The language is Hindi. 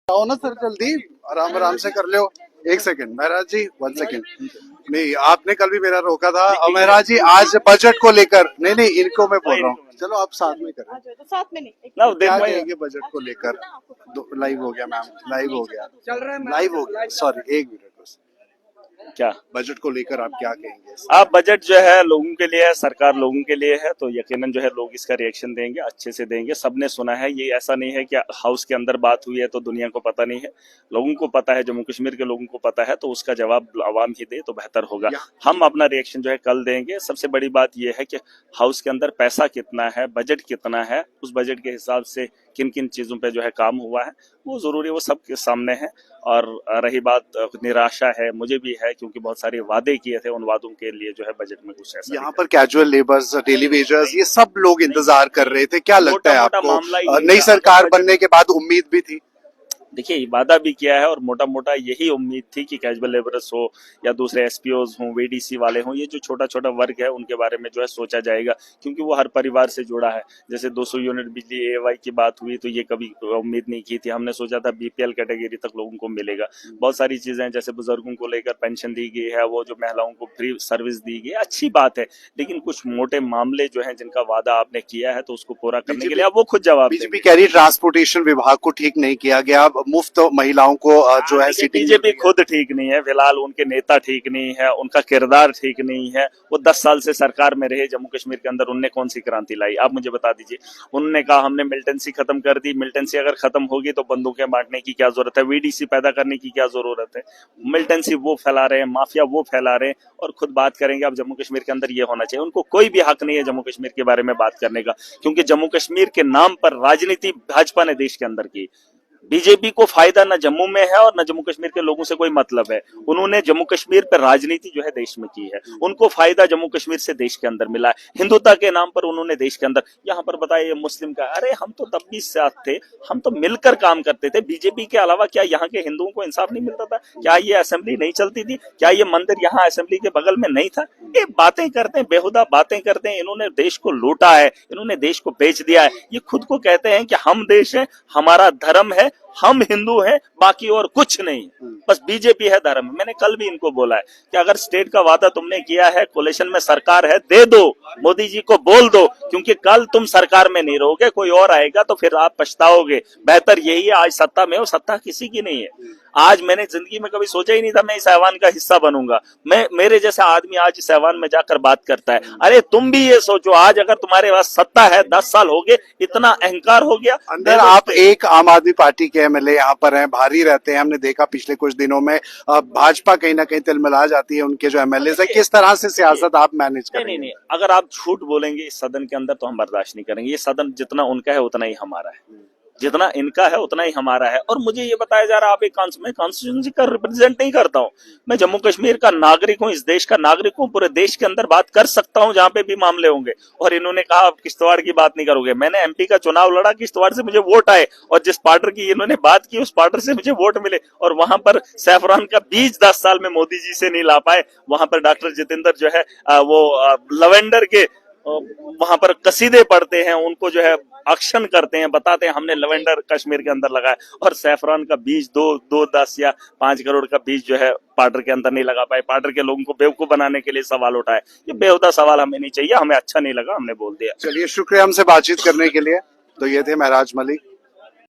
आओ ना सर, जल्दी आराम आराम से कर लो। एक सेकंड महाराज जी, 1 सेकंड। नहीं, आपने कल भी मेरा रोका था। और महाराज जी आज बजट को लेकर, नहीं नहीं इनको मैं बोल रहा हूँ, चलो आप साथ में करें। तो साथ में नहीं क्या कहेंगे बजट को लेकर? लाइव हो गया मैम, लाइव हो गया, लाइव हो गया। सॉरी, 1 मिनट बस। क्या बजट को लेकर आप क्या कहेंगे? आप बजट जो है लोगों के लिए है, सरकार लोगों के लिए है, तो यकीनन जो है लोग इसका रिएक्शन देंगे, अच्छे से देंगे। सबने सुना है, ये ऐसा नहीं है कि हाउस के अंदर बात हुई है तो दुनिया को पता नहीं है। लोगों को पता है, जम्मू कश्मीर के लोगों को पता है, तो उसका जवाब आवाम ही दे तो बेहतर होगा। हम अपना रिएक्शन जो है कल देंगे। सबसे बड़ी बात यह है कि हाउस के अंदर पैसा कितना है, बजट कितना है, उस बजट के हिसाब से किन किन चीजों पे जो है काम हुआ है वो जरूरी, वो सबके सामने है। और रही बात निराशा है, मुझे भी है, क्योंकि बहुत सारे वादे किए थे, उन वादों के लिए जो है बजट में कुछ ऐसा यहाँ पर कैजुअल लेबर्स, डेली वेजर्स, ये सब लोग इंतजार कर रहे थे। क्या लगता है आपको? नई सरकार बनने के बाद उम्मीद भी थी? देखिए, वादा भी किया है और मोटा मोटा यही उम्मीद थी कि कैजुअल लेबरर्स हो या दूसरे एसपीओज हो, वीडीसी वाले हों, ये जो छोटा छोटा वर्ग है उनके बारे में जो है सोचा जाएगा, क्योंकि वो हर परिवार से जुड़ा है। जैसे 200 यूनिट बिजली एवाई की बात हुई तो ये कभी उम्मीद नहीं की थी। हमने सोचा था बीपीएल कैटेगरी तक लोगों को मिलेगा। बहुत सारी चीजें जैसे बुजुर्गों को लेकर पेंशन दी गई है, वो जो महिलाओं को फ्री सर्विस दी गई, अच्छी बात है, लेकिन कुछ मोटे मामले जो है जिनका वादा आपने किया है तो उसको पूरा करने के लिए अब वो खुद जवाब देंगे। बीजेपी कह रही ट्रांसपोर्टेशन विभाग को ठीक नहीं किया गया, मुफ्त महिलाओं को जो है बीजेपी खुद ठीक नहीं है, फिलहाल उनके नेता ठीक नहीं है, उनका किरदार ठीक नहीं है। वो 10 साल से सरकार में रहे जम्मू कश्मीर के अंदर, उनने कौन सी क्रांति लाई? आप मुझे बता दीजिए। उन्होंने कहा हमने मिलिटेंसी खत्म कर दी। मिलिटेंसी अगर खत्म होगी तो बंदूकें बांटने की क्या जरूरत है? वीडीसी पैदा करने की क्या जरूरत है? मिलिटेंसी वो फैला रहे हैं, माफिया वो फैला रहे हैं, और खुद बात करेंगे अब जम्मू कश्मीर के अंदर ये होना चाहिए। उनको कोई भी हक नहीं है जम्मू कश्मीर के बारे में बात करने का, क्योंकि जम्मू कश्मीर के नाम पर राजनीति भाजपा ने देश के अंदर की। बीजेपी को फायदा न जम्मू में है और न जम्मू कश्मीर के लोगों से कोई मतलब है। उन्होंने जम्मू कश्मीर पर राजनीति जो है देश में की है, उनको फायदा जम्मू कश्मीर से देश के अंदर मिला है। हिंदुत्व के नाम पर उन्होंने देश के अंदर, यहाँ पर बताइए मुस्लिम का, अरे हम तो तब भी साथ थे, हम तो मिलकर काम करते थे। बीजेपी के अलावा क्या यहाँ के हिंदुओं को इंसाफ नहीं मिलता था? क्या ये असेंबली नहीं चलती थी? क्या ये मंदिर यहाँ असेंबली के बगल में नहीं था? ये बातें करते हैं, बेहुदा बातें करते हैं। इन्होंने देश को लूटा है, इन्होंने देश को बेच दिया है। ये खुद को कहते हैं कि हम देश है, हमारा धर्म है, हम हिंदू हैं, बाकी और कुछ नहीं, बस बीजेपी है धर्म। मैंने कल भी इनको बोला है कि अगर स्टेट का वादा तुमने किया है, कोलिशन में सरकार है, दे दो, मोदी जी को बोल दो, क्योंकि कल तुम सरकार में नहीं रहोगे, कोई और आएगा तो फिर आप पछताओगे। बेहतर यही है आज सत्ता में हो, सत्ता किसी की नहीं है। आज मैंने जिंदगी में कभी सोचा ही नहीं था मैं इस ऐवान का हिस्सा बनूंगा। मेरे जैसा आदमी आज इस ऐवान में जाकर बात करता है। अरे तुम भी ये सोचो, आज अगर तुम्हारे पास सत्ता है, 10 साल हो गए, इतना अहंकार हो गया अंदर। आप एक आम आदमी पार्टी के एमएलए यहाँ पर हैं, भारी रहते हैं। हमने देखा पिछले कुछ दिनों में भाजपा कहीं ना कहीं तिलमिला जाती है उनके जो एमएलए है। किस तरह से सियासत आप मैनेज करेंगे? नहीं, अगर आप झूठ बोलेंगे इस सदन के अंदर तो हम बर्दाश्त नहीं करेंगे। ये सदन जितना उनका है उतना ही हमारा है, जितना इनका है उतना ही हमारा है। और मुझे ये बताया जा रहा है आप एक मैं कॉन्स्टिट्यूंसी का रिप्रेजेंट नहीं करता हूँ, मैं जम्मू कश्मीर का नागरिक हूँ, इस देश का नागरिक हूँ। पूरे देश के अंदर बात कर सकता हूँ जहां पे भी मामले होंगे। और इन्होंने कहा आप किश्तवाड़ की बात नहीं करोगे। मैंने एमपी का चुनाव लड़ा, किश्तवाड़ से मुझे वोट आए, और जिस पार्टर की इन्होंने बात की उस पार्टर से मुझे वोट मिले। और वहां पर सैफरान का बीज 10 साल में मोदी जी से नहीं ला पाए। वहां पर डॉक्टर जितेंद्र जो है वो लवेंडर के वहां पर कसीदे पढ़ते हैं, उनको जो है एक्शन करते हैं, बताते हैं हमने लवेंडर कश्मीर के अंदर लगाया। और सैफरान का बीज 10 या 5 करोड़ का बीज जो है पार्डर के अंदर नहीं लगा पाए। पार्डर के लोगों को बेवकूफ बनाने के लिए सवाल उठाए। ये बेहुदा सवाल हमें नहीं चाहिए, हमें अच्छा नहीं लगा, हमने बोल दिया। चलिए, शुक्रिया हमसे बातचीत करने के लिए। तो ये थे महराज मलिक।